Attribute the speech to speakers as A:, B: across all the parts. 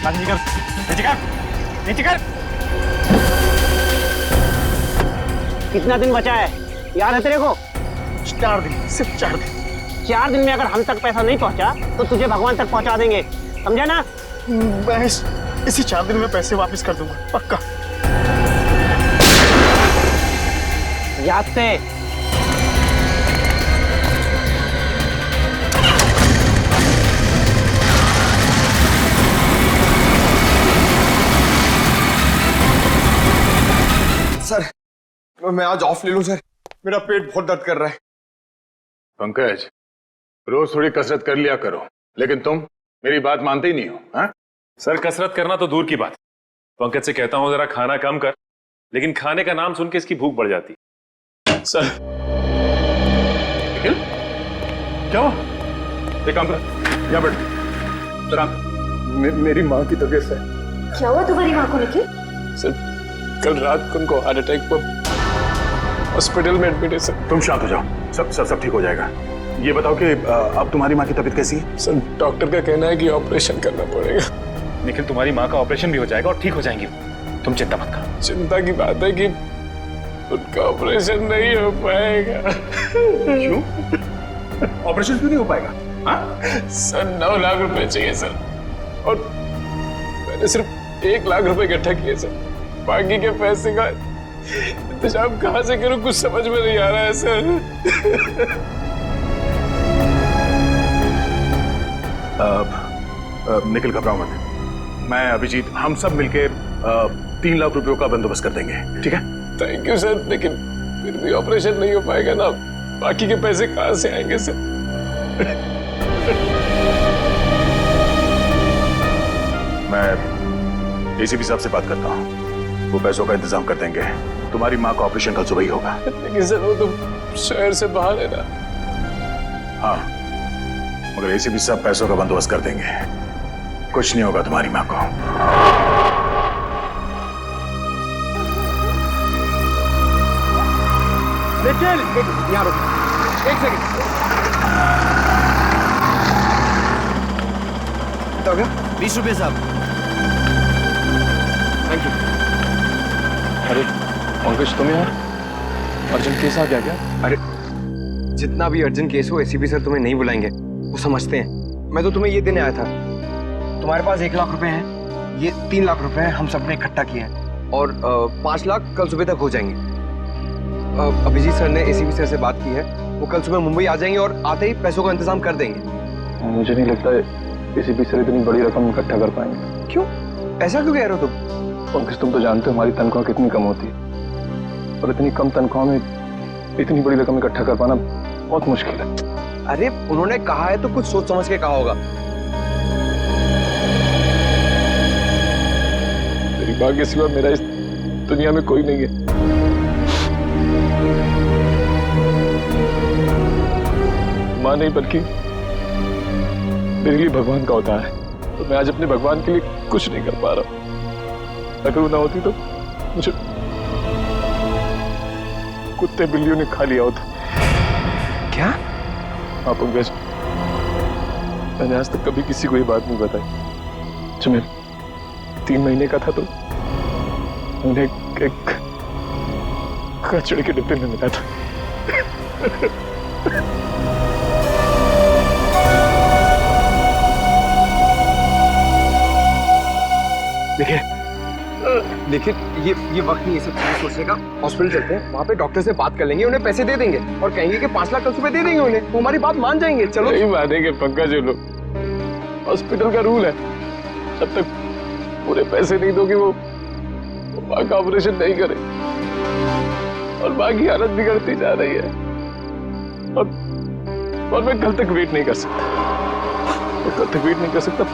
A: नीचे कर, नीचे कर, नीचे कर।
B: कितना दिन बचा है याद है तेरे को?
A: 4 दिन, सिर्फ 4 दिन।
B: 4 दिन में अगर हम तक पैसा नहीं पहुंचा तो तुझे भगवान तक पहुंचा देंगे, समझा ना?
A: मैं इसी 4 दिन में पैसे वापस कर दूंगा, पक्का।
B: याद से।
C: सर मैं आज ऑफ ले लूं सर, मेरा पेट बहुत दर्द कर रहा है।
D: पंकज, रोज थोड़ी कसरत कर लिया करो, लेकिन तुम मेरी बात मानते ही नहीं हो। हाँ?
E: सर कसरत करना तो दूर की बात, पंकज से कहता हूं जरा खाना कम कर, लेकिन खाने का नाम सुन के इसकी भूख बढ़ जाती। सर
D: निखिल, क्या हुआ? एक काम कर, यहाँ बैठ जरा। मेरी माँ की तबीयत है।
F: क्या हुआ तुम्हारी माँ को निखिल?
E: सर कल रात को उनको हार्ट अटैक पर हॉस्पिटल में एडमिट है सर।
D: तुम शांत हो जाओ, सब ठीक हो जाएगा। ये बताओ कि अब तुम्हारी माँ की तबीयत कैसी है?
E: सर डॉक्टर का कहना है कि ऑपरेशन करना पड़ेगा। निखिल तुम्हारी माँ का ऑपरेशन भी हो जाएगा और ठीक हो जाएंगी, तुम चिंता मत करो। चिंता की बात है कि उनका ऑपरेशन नहीं हो पाएगा।
D: क्यों? ऑपरेशन क्यों नहीं हो पाएगा? हाँ?
E: सर 9 लाख रुपए चाहिए सर, और मैंने सिर्फ 1 लाख रुपए इकट्ठा किए सर। बाकी के पैसे का इंतजाम कहाँ से करूं, कुछ समझ में नहीं आ रहा है सर।
D: निखिल घबराओ मत, मैं अभिजीत हम सब मिलके 3 लाख रुपयों का बंदोबस्त कर देंगे, ठीक है?
E: थैंक यू सर, लेकिन फिर भी ऑपरेशन नहीं हो पाएगा ना, बाकी के पैसे कहाँ से आएंगे सर?
D: मैं एसीपी साहब से बात करता हूँ, वो पैसों का इंतजाम कर देंगे। तुम्हारी माँ का ऑपरेशन कल सुबह ही होगा।
E: लेकिन सर वो तो शहर से बाहर है ना।
D: हाँ, मगर एसीपी साहब पैसों का बंदोबस्त कर देंगे, कुछ नहीं होगा तुम्हारी माँ को।
C: निखिल यहाँ रुक, 1 सेकंड। कितना हो गया?
G: 20 रुपये साहब।
C: Thank you.
E: अरे पंकज तुम यहाँ, अर्जेंट केस आ गया क्या?
C: अरे जितना भी अर्जेंट केस हो एसीपी सर तुम्हें नहीं बुलाएंगे, वो समझते हैं। मैं तो तुम्हें ये देने आया था। तुम्हारे पास 1 लाख रुपए हैं, ये 3 लाख रुपए हैं हम सबने इकट्ठा किए हैं, और 5 लाख कल सुबह तक हो जाएंगे। अभिजीत सर ने एसीपी सर से बात की है, वो कल सुबह मुंबई आ जाएंगे और आते ही पैसों का इंतजाम कर देंगे।
E: मुझे नहीं लगता एसीपी सर इतनी बड़ी रकम इकट्ठा कर पाएंगे।
C: क्यों? ऐसा क्यों कह रहे हो तुम?
E: पंकज तुम तो जानते हो हमारी तनख्वाह कितनी कम होती है, और इतनी कम तनख्वाह में इतनी बड़ी रकम इकट्ठा कर पाना बहुत मुश्किल है।
C: अरे उन्होंने कहा है तो कुछ सोच समझ के कहा होगा।
E: तेरी माँ के सिवा मेरा इस दुनिया में कोई नहीं है। माँ नहीं बल्कि मेरे लिए भगवान का अवतार है, तो मैं आज अपने भगवान के लिए कुछ नहीं कर पा रहा हूँ। अगर वो ना होती तो मुझे कुत्ते बिल्लियों ने खा लिया होता।
C: क्या?
E: हाँ पंकज, मैंने आज तक कभी किसी को ये बात नहीं बताई। जब मैं 3 महीने का था तो उन्हें एक कचड़े के डिब्बे में मिला था।
C: लेकिन ये वक्त नहीं है सब चीजें सोचने का। हॉस्पिटल चलते हैं, वहाँ पे डॉक्टर से बात कर लेंगे, उन्हें पैसे दे देंगे और कहेंगे कि 5 लाख कल सुबह दे देंगे उन्हें, वो हमारी बात मान जाएंगे। चलो।
E: नहीं मानेंगे पंकज, ये लोग, हॉस्पिटल का रूल है, जब तक पूरे पैसे नहीं दोगे वो माँ का ऑपरेशन नहीं करे, और माँ की हालत बिगड़ती जा रही है, और मैं कल तक वेट नहीं कर सकता।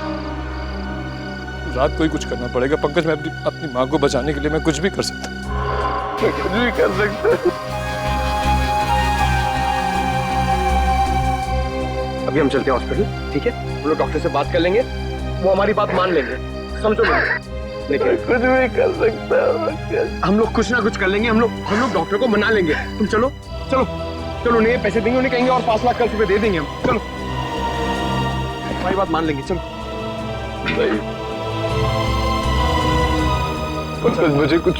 E: रात को ही कुछ करना पड़ेगा पंकज। मैं अपनी माँ को बचाने के लिए मैं कुछ भी कर सकता।
C: अभी हम चलते हैं हॉस्पिटल, ठीक है? हम लोग डॉक्टर से बात कर लेंगे, वो हमारी बात मान लेंगे, समझो मुझे। लेकिन
E: कुछ भी कर सकता।
C: हम लोग कुछ ना कुछ कर लेंगे, हम लोग डॉक्टर को मना लेंगे। तुम चलो उन्हें पैसे देंगे, उन्हें कहेंगे और 5 लाख कल सुबह दे देंगे हम। चलो, हमारी बात मान लेंगे, चलो।
E: बस मुझे कुछ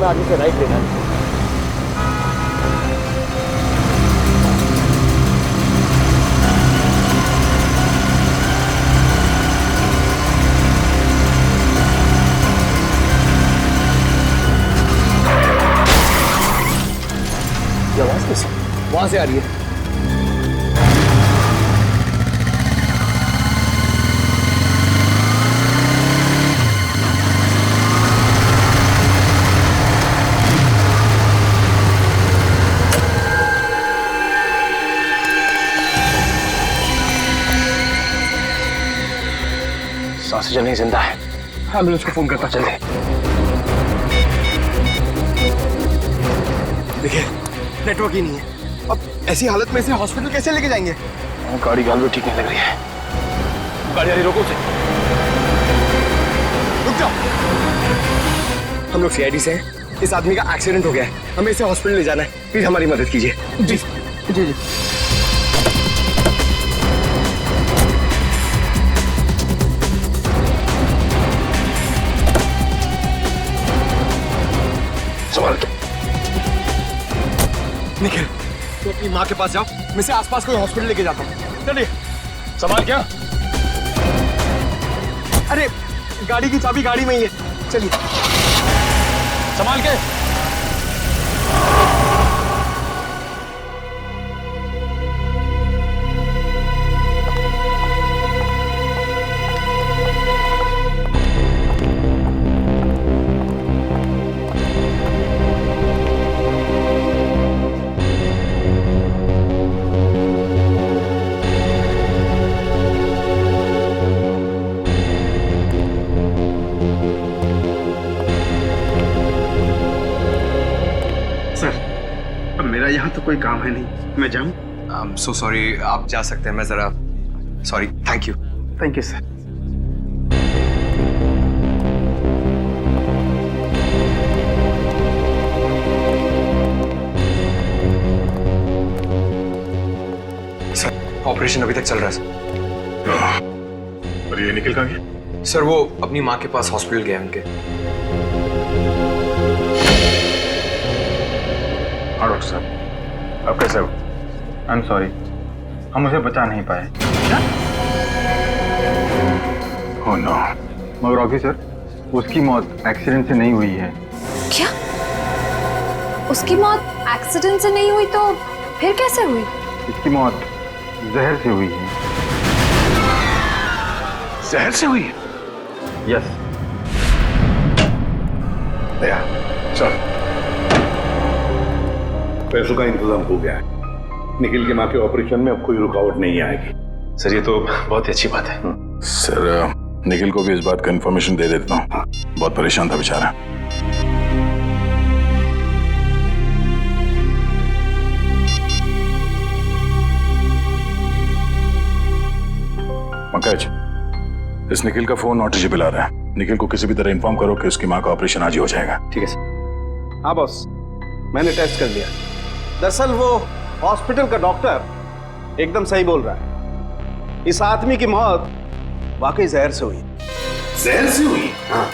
B: आगे से राइट लेना है।
C: ये आवाज कैसे? वहां से आ रही है।
E: सांसें चलने जिंदा है।
C: एम्बुलेंस को फोन करता चल। देखिए नेटवर्क ही नहीं है। अब ऐसी हालत में इसे हॉस्पिटल कैसे लेके जाएंगे?
E: गाड़ी गाल भी ठीक नहीं लग रही है। गाड़ी आ रही, रोको उसे।
C: रुक जाओ। हम लोग सीआईडी से हैं। इस आदमी का एक्सीडेंट हो गया है, हमें इसे हॉस्पिटल ले जाना है। प्लीज हमारी मदद कीजिए। जी जी जी।
E: संभाल के।
C: निखिल, तो अपनी माँ के पास जाओ, मैं इसे आसपास कोई हॉस्पिटल लेके जाता हूँ। चलिए।
E: संभाल क्या?
C: अरे गाड़ी की चाबी गाड़ी में ही है, चलिए।
E: संभाल के।
A: मेरा यहाँ तो कोई काम है नहीं, मैं जाऊँ?
C: आई एम सो सॉरी, आप जा सकते हैं। मैं जरा sorry. Thank you.
A: Thank you sir.
C: Sir operation अभी तक चल रहा है सर।
D: और ये निखिल कहाँ गया?
C: सर वो अपनी माँ के पास हॉस्पिटल गए उनके।
D: हाँ डॉक्टर साहब, अब कैसे हो? आई एम सॉरी, हम उसे बचा नहीं पाए। Oh no. मगर ऑफिसर, उसकी मौत एक्सीडेंट से नहीं हुई है।
F: क्या? उसकी मौत एक्सीडेंट से नहीं हुई तो फिर कैसे हुई?
D: इसकी मौत जहर से हुई है।
E: जहर से हुई है?
D: यस।
E: दया, चल।
G: पैसों का इंतजाम हो गया है। निखिल के माँ के ऑपरेशन में अब कोई रुकावट नहीं आएगी।
E: सर ये तो बहुत ही अच्छी बात है।
G: सर निखिल को भी इस बात का इन्फॉर्मेशन दे देता हूँ। बहुत परेशान था बेचारा। पंकज, इस निखिल का फोन नॉट रीचेबल आ रहा है। निखिल को किसी भी तरह इन्फॉर्म करो कि उसकी माँ का ऑपरेशन आज ही हो जाएगा।
C: ठीक है सर।
H: हाँ बॉस, मैंने टेस्ट कर लिया। दरअसल वो हॉस्पिटल का डॉक्टर एकदम सही बोल रहा है। इस आदमी की मौत वाकई जहर से हुई।
G: जहर से हुई?
H: हाँ।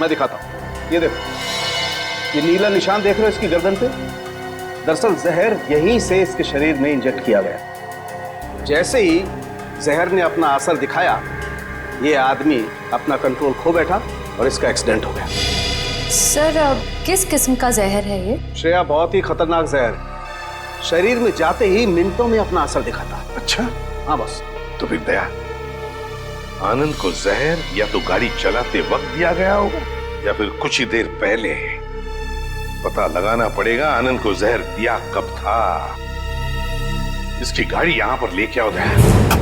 H: मैं दिखाता हूं। ये देखो, ये नीला निशान देख रहे हो इसकी गर्दन पे? दरअसल जहर यहीं से इसके शरीर में इंजेक्ट किया गया। जैसे ही जहर ने अपना असर दिखाया, ये आदमी अपना कंट्रोल खो बैठा और इसका एक्सीडेंट हो गया।
F: सर किस किस्म का जहर है ये?
H: श्रेया, बहुत ही खतरनाक जहर है। शरीर में जाते ही मिनटों में अपना असर दिखाता है।
I: अच्छा,
H: हाँ बस।
I: तो फिर दया, आनंद को जहर या तो गाड़ी चलाते वक्त दिया गया होगा या फिर कुछ ही देर पहले। पता लगाना पड़ेगा आनंद को जहर दिया कब था। इसकी गाड़ी यहां पर लेके आओ दया।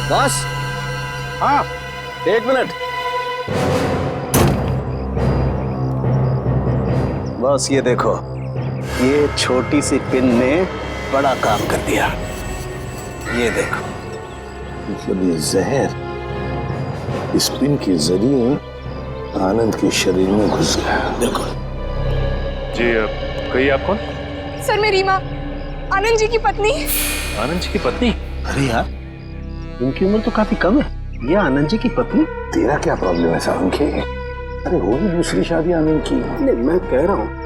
H: बस, हाँ, 1 मिनट। बस ये देखो, ये छोटी सी पिन ने बड़ा काम कर दिया। ये देखो,
I: मतलब ये जहर इस पिन के जरिए आनंद के शरीर में घुस गया।
H: बिल्कुल।
E: जी कहिए आप कौन?
J: सर मैं रीमा, आनंद जी की पत्नी।
E: आनंद जी की पत्नी?
H: अरे यार, इनकी उम्र तो काफी कम है। ये आनंद जी की पत्नी?
I: तेरा क्या प्रॉब्लम है सावन के? अरे होगी दूसरी शादी आनंद की।
H: नहीं, मैं कह रहा हूं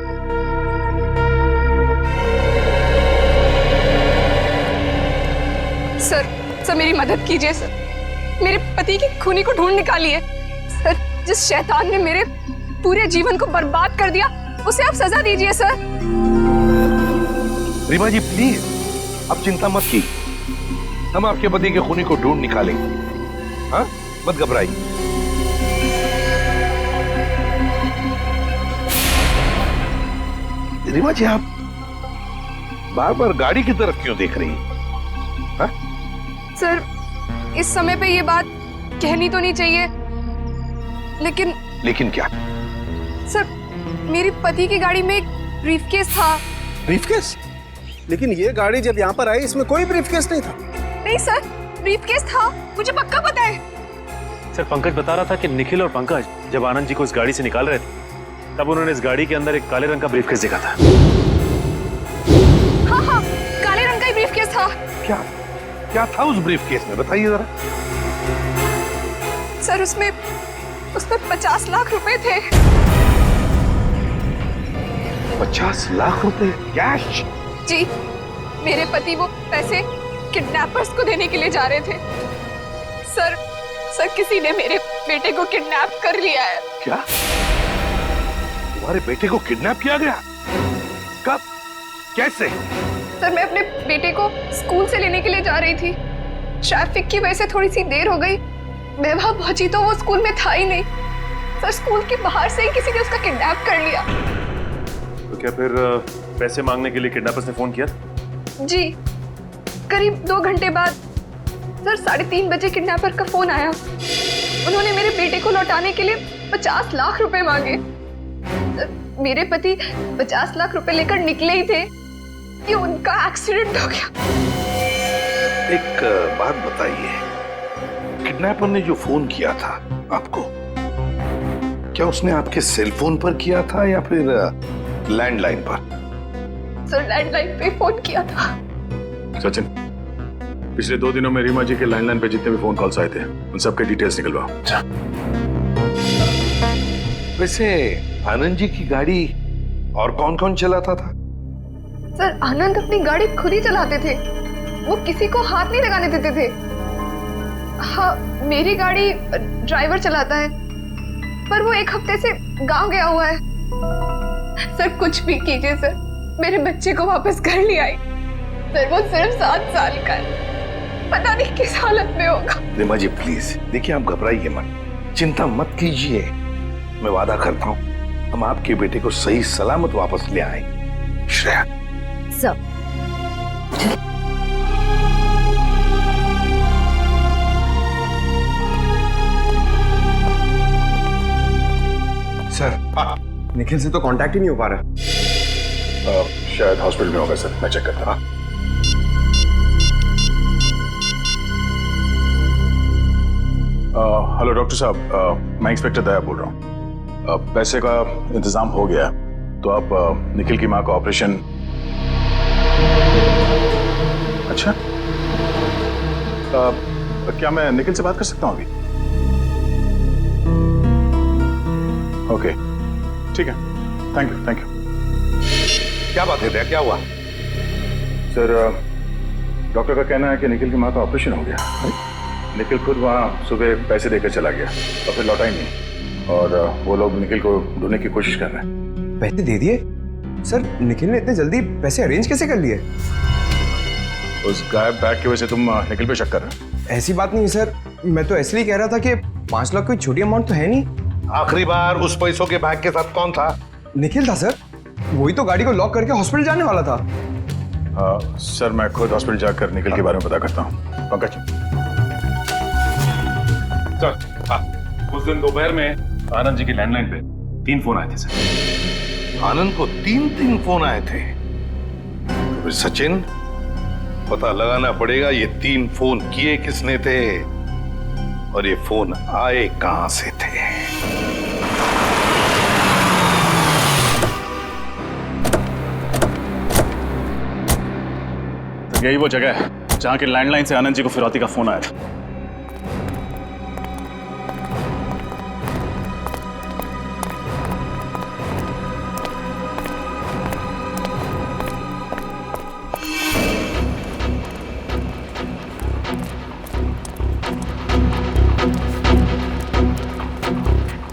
J: सर मेरी मदद कीजिए सर। मेरे पति की खूनी को ढूंढ निकालिए सर। जिस शैतान ने मेरे पूरे जीवन को बर्बाद कर दिया, उसे आप सजा दीजिए सर।
I: रीमा जी प्लीज, अब चिंता मत की, हम आपके पति के खूनी को ढूंढ निकालेंगे। हाँ, मत घबराइए। रीमा जी, आप बार बार गाड़ी की तरफ क्यों देख रही हैं? हाँ?
J: सर इस समय पे ये बात कहनी तो नहीं चाहिए,
I: लेकिन क्या?
J: सर मेरी पति की गाड़ी में एक ब्रीफकेस था।
H: ब्रीफकेस? लेकिन ये गाड़ी जब यहाँ पर आई, इसमें कोई ब्रीफकेस नहीं था।
J: नहीं सर, ब्रीफकेस था, मुझे पक्का पता है।
E: सर पंकज बता रहा था कि निखिल और पंकज जब आनंद जी को इस गाड़ी से निकाल रहे थे, तब उन्होंने इस गाड़ी के अंदर एक काले रंग का ब्रीफकेस देखा था।
J: हाँ, काले रंग का ही ब्रीफकेस था।
I: क्या था उस ब्रीफकेस में, बताइए जरा।
J: सर उसमें 50 लाख रुपए थे।
I: 50 लाख रुपए कैश?
J: जी, मेरे पति वो पैसे किडनैपर्स को देने के लिए जा रहे थे। सर किसी ने मेरे बेटे को किडनैप कर लिया है।
I: क्या? तुम्हारे बेटे को किडनैप किया गया? कब? कैसे?
J: सर मैं अपने बेटे को स्कूल से लेने के लिए जा रही थी। ट्रैफिक की वजह से थोड़ी सी देर हो गई। मैं वहां पहुंची तो वो स्कूल में था ही नहीं। सर स्कूल के बाहर से ही किसी ने उसका किडनैप कर लिया।
E: तो क्या फिर पैसे मांगने के लिए किडनैपर्स ने फोन किया?
J: जी, करीब 2 घंटे बाद सर 3:30 बजे किडनैपर का फोन आया। उन्होंने मेरे बेटे को लौटाने के लिए 50 लाख रुपए मांगे। मेरे पति 50 लाख रुपए लेकर निकले ही थे कि उनका एक्सीडेंट हो गया।
I: एक बात बताइए, किडनैपर ने जो फोन किया था आपको, क्या उसने आपके सेल फोन पर किया था या फिर लैंडलाइन पर?
J: सर लैंडलाइन पे फोन किया था।
G: सचिन, पिछले 2 दिनों में रीमा जी के लैंडलाइन पे जितने भी फोन कॉल्स आए थे, उन सबके डिटेल्स निकलवाओ।
I: वैसे आनंद जी की गाड़ी और कौन कौन चलाता था?
J: सर आनंद अपनी गाड़ी खुद ही चलाते थे, वो किसी को हाथ नहीं लगाने देते थे। हाँ, मेरी गाड़ी ड्राइवर चलाता है, पर वो 1 हफ्ते से गांव गया हुआ है। सर कुछ भी कीजिए सर, मेरे बच्चे को वापस घर ले आई। सर वो सिर्फ 7 साल का है, पता नहीं किस हालत में होगा।
I: रीमा जी प्लीज, देखिए आप घबराइए मत, चिंता मत कीजिए। मैं वादा करता हूँ हम आपके बेटे को सही सलामत वापस ले आएंगे। श्रेया
F: सर
C: सर, निखिल से तो कांटेक्ट ही नहीं हो पा रहा।
G: शायद हॉस्पिटल में होगा सर, मैं चेक करता हूँ। हेलो डॉक्टर साहब, मैं इंस्पेक्टर दया बोल रहा हूँ। पैसे का इंतजाम हो गया है, तो आप निखिल की माँ का ऑपरेशन। अच्छा, क्या मैं निखिल से बात कर सकता हूँ अभी? ओके, ठीक है, थैंक यू, थैंक यू।
I: क्या बात है, क्या हुआ?
G: सर, डॉक्टर का कहना है कि निखिल की माँ का ऑपरेशन हो गया। निखिल खुद वहाँ सुबह पैसे देकर चला गया और फिर लौटा ही नहीं, और वो लोग निखिल को ढूंढने की कोशिश कर रहे हैं।
C: पैसे दे दिए? सर, निखिल ने इतने जल्दी पैसे अरेंज कैसे कर लिए?
G: उस गायब बैग की वजह से तुम निखिल पे शक कर रहे हो?
C: ऐसी बात नहीं सर, मैं तो इसलिए कह रहा था कि 5 लाख कोई छोटी अमाउंट तो है नहीं।
I: आखिरी बार उस पैसों के बैग के साथ कौन था?
C: निखिल था सर, वही तो गाड़ी को लॉक करके हॉस्पिटल जाने वाला था।
G: सर, मैं खुद हॉस्पिटल जाकर निखिल के बारे में पता करता हूँ। पंकज,
D: सर, उस दिन दोपहर में आनंद जी की लैंडलाइन पे 3 फोन आए थे सर।
I: आनंद को 3 फोन आए थे? तो फिर सचिन, पता लगाना पड़ेगा ये 3 फोन किए किसने थे और ये फोन आए कहां से थे।
G: यही वो जगह है जहां के लैंडलाइन से आनंद जी को फिरौती का फोन आया था।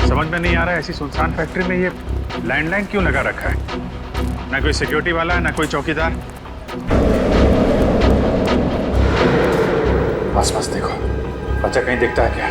G: समझ में नहीं आ रहा है, ऐसी सुनसान फैक्ट्री में ये लैंडलाइन क्यों लगा रखा है? ना कोई सिक्योरिटी वाला है, ना कोई चौकीदार। बस देखो, बच्चा कहीं दिखता है क्या?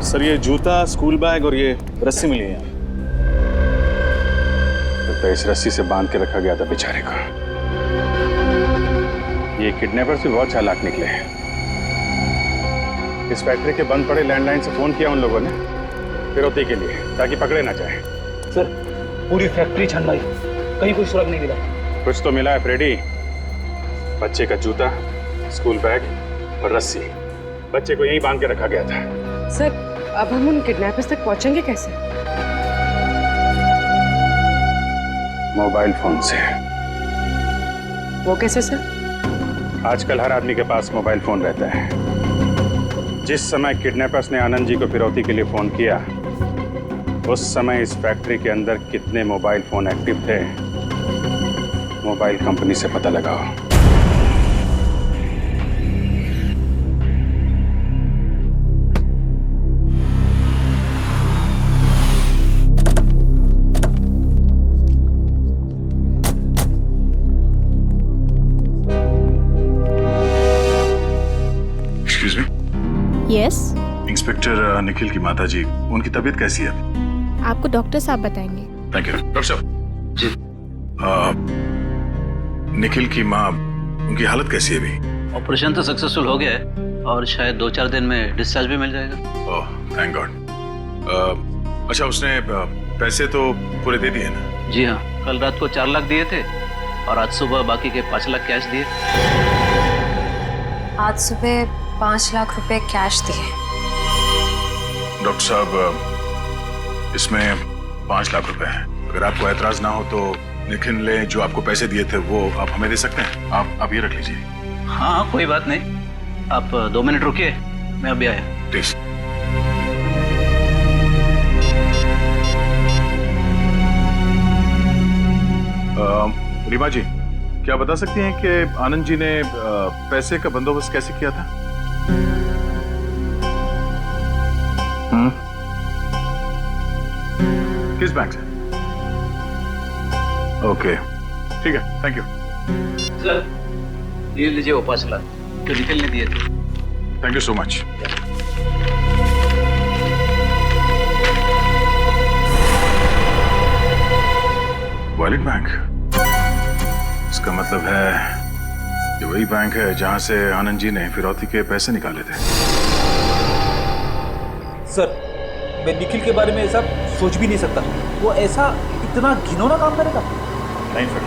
G: सर, ये जूता, स्कूल बैग और ये रस्सी मिली है। तो इस रस्सी से बांध के रखा गया था बेचारे को। ये किडनैपर्स भी बहुत चालाक निकले हैं। इस फैक्ट्री के बंद पड़े लैंडलाइन से फोन किया उन लोगों ने फिरौती के लिए, ताकि पकड़े ना जाए।
B: सर, पूरी फैक्ट्री छानवाई, कहीं कोई सुराग नहीं मिला।
G: कुछ तो मिला है फ्रेडी। बच्चे का जूता, स्कूल बैग और रस्सी। बच्चे को यहीं बांध के रखा गया था।
K: सर, अब हम उन किडनैपर्स तक पहुंचेंगे कैसे?
G: मोबाइल फोन से।
K: वो कैसे सर?
G: आजकल हर आदमी के पास मोबाइल फोन रहता है। जिस समय किडनैपर्स ने आनंद जी को फिरौती के लिए फोन किया, उस समय इस फैक्ट्री के अंदर कितने मोबाइल फोन एक्टिव थे, मोबाइल कंपनी से पता लगाओ।
L: यस।
G: इंस्पेक्टर निखिल की माता जी, उनकी तबीयत कैसी है?
L: आपको डॉक्टर साहब बताएंगे।
G: थैंक यू डॉक्टर साहब। जी। निखिल की माँ, उनकी हालत कैसी है अभी?
M: ऑपरेशन तो सक्सेसफुल हो गया है और शायद 2-4 दिन में डिस्चार्ज भी मिल जाएगा।
G: Oh thank God. अच्छा, उसने पैसे तो पूरे दे दिए ना?
M: जी हाँ, कल रात को 4 लाख दिए थे और आज सुबह बाकी के 5 लाख कैश दिए।
F: आज सुबह 5 लाख रुपए कैश दिए।
G: डॉक्टर साहब, इसमें 5 लाख रुपए हैं। अगर आपको एतराज ना हो तो निखिल ने जो आपको पैसे दिए थे वो आप हमें दे सकते हैं। आप ये रख लीजिए।
M: हाँ कोई बात नहीं, आप 2 मिनट रुकिए, मैं अभी आया।
G: प्लीज। रीमा जी, क्या बता सकती हैं कि आनंद जी ने पैसे का बंदोबस्त कैसे किया था? किस बैंक से? ओके ठीक है, थैंक यू
M: सर। ये लीजिए वो 5 लाख जो निखिल ने दिए थे।
G: Thank you so much. Wallet bank, इसका मतलब है कि वही बैंक है जहां से आनंद जी ने फिरौती के पैसे निकाले थे।
N: सर, मैं निखिल के बारे में ऐसा सोच भी नहीं सकता। वो ऐसा इतना घिनौना काम करेगा?
G: नहीं फिर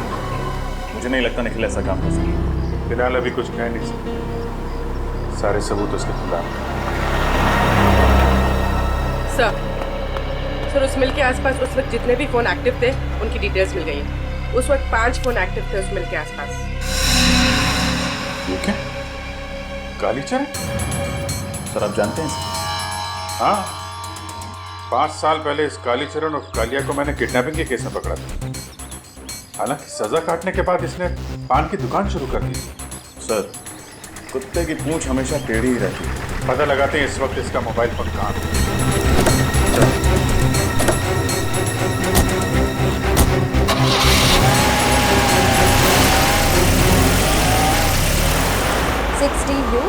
G: मुझे नहीं लगता निखिल ऐसा काम कर सके। फिलहाल अभी कुछ कह नहीं सकते, सारे सबूत उसके खिलाफ।
K: सर, उस मिल के आसपास उस वक्त जितने भी फोन एक्टिव थे उनकी डिटेल्स मिल गई है। उस वक्त 5 फोन एक्टिव थे उस मिल के आसपास।
G: ठीक है, कालीचरण
D: सर आप जानते हैं?
G: हाँ, 5 साल पहले इस कालीचरण और कालिया को मैंने किडनैपिंग के केस में पकड़ा था। हालांकि सजा काटने के बाद इसने पान की दुकान शुरू कर दी।
D: सर, कुत्ते की पूंछ हमेशा टेढ़ी ही रहती है।
G: पता लगाते हैं इस वक्त इसका मोबाइल फोन कहाँ है।
F: 60U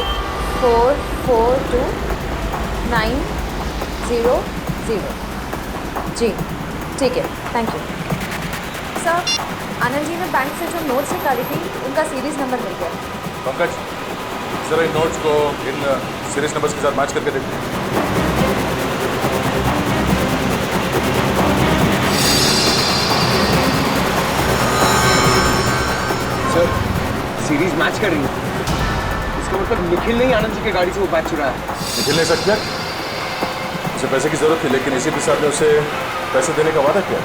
F: 442900। जी ठीक है, thank you sir. Anand ji ने बैंक से जो नोट्स निकाली थी उनका सीरीज नंबर मिल गया।
D: पंकज, जरा इन नोट्स को इन सीरीज नंबर्स के साथ मैच करके देखते हैं।
C: सर, सीरीज मैच कर रही है। इसका मतलब निखिल ने ही आनंद जी की गाड़ी से वो बैग चुराया।
D: निखिल ने ऐसा किया? उसे पैसे की जरूरत थी लेकिन एसीपी साहब ने उसे पैसे देने का वादा किया।